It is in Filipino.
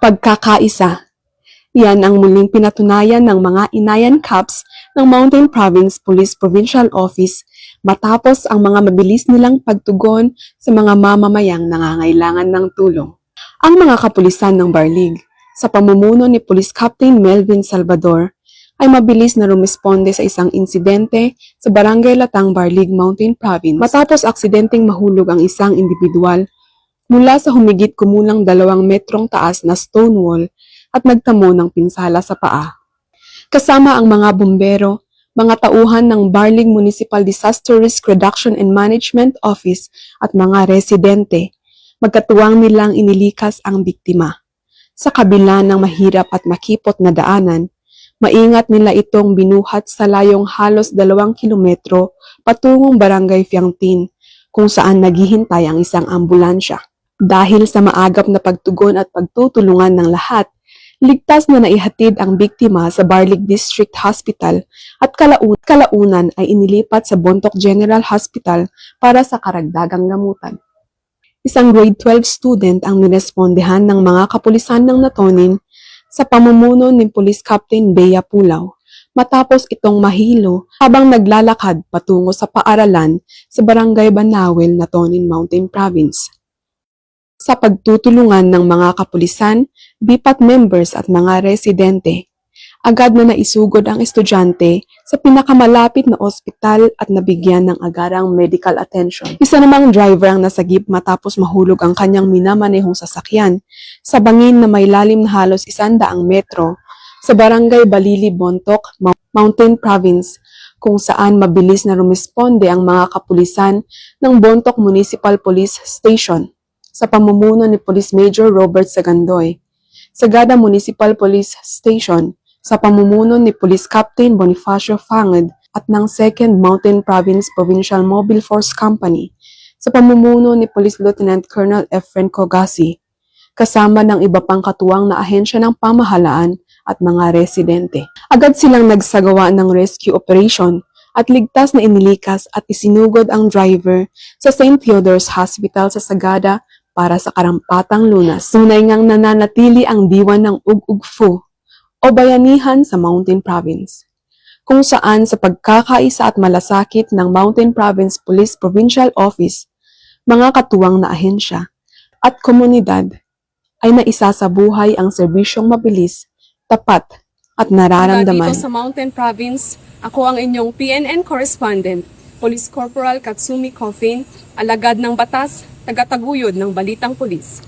Pagkakaisa. Yan ang muling pinatunayan ng mga Inayan Cups ng Mountain Province Police Provincial Office matapos ang mga mabilis nilang pagtugon sa mga mamamayang nangangailangan ng tulong. Ang mga kapulisan ng Barlig, sa pamumuno ni Police Captain Melvin Salvador, ay mabilis na rumisponde sa isang insidente sa Barangay Latang, Barlig, Mountain Province matapos aksidenteng mahulog ang isang individual mula sa humigit kumulang 2 metrong taas na stone wall at nagtamo ng pinsala sa paa. Kasama ang mga bumbero, mga tauhan ng Barlig Municipal Disaster Risk Reduction and Management Office at mga residente, magkatuwang nilang inilikas ang biktima. Sa kabila ng mahirap at makipot na daanan, maingat nila itong binuhat sa layong halos 2 kilometro patungong Barangay Fiangtin, kung saan naghihintay ang isang ambulansya. Dahil sa maagap na pagtugon at pagtutulungan ng lahat, ligtas na naihatid ang biktima sa Barlig District Hospital at kalaunan ay inilipat sa Bontoc General Hospital para sa karagdagang gamutan. Isang grade 12 student ang nirespondehan ng mga kapulisan ng Natonin sa pamumuno ni Police Captain Bea Pulaw matapos itong mahilo habang naglalakad patungo sa paaralan sa Barangay Banawel, Natonin Mountain Province. Sa pagtutulungan ng mga kapulisan, BIPAT members at mga residente, agad na naisugod ang estudyante sa pinakamalapit na ospital at nabigyan ng agarang medical attention. Isa namang driver ang nasagip matapos mahulog ang kanyang minamanehong sasakyan sa bangin na may lalim na halos 100 metro sa Barangay Balili, Bontoc, Mountain Province, kung saan mabilis na rumisponde ang mga kapulisan ng Bontoc Municipal Police Station sa pamumuno ni Police Major Robert Sagandoy, Sagada Municipal Police Station sa pamumuno ni Police Captain Bonifacio Fangad at ng 2nd Mountain Province Provincial Mobile Force Company sa pamumuno ni Police Lieutenant Colonel Efren Cogasi, kasama ng iba pang katuwang na ahensya ng pamahalaan at mga residente. Agad silang nagsagawa ng rescue operation at ligtas na inilikas at isinugod ang driver sa St. Theodore's Hospital sa Sagada para sa karampatang lunas. Tunay ngang nananatili ang diwan ng Ug-Ug-Fu o bayanihan sa Mountain Province, kung saan sa pagkakaisa at malasakit ng Mountain Province Police Provincial Office, mga katuwang na ahensya at komunidad ay naisasabuhay ang serbisyong mabilis, tapat at nararamdaman. Dito sa Mountain Province, ako ang inyong PNN correspondent, Police Corporal Katsumi Coffin, alagad ng batas, tagataguyod ng Balitang Pulis.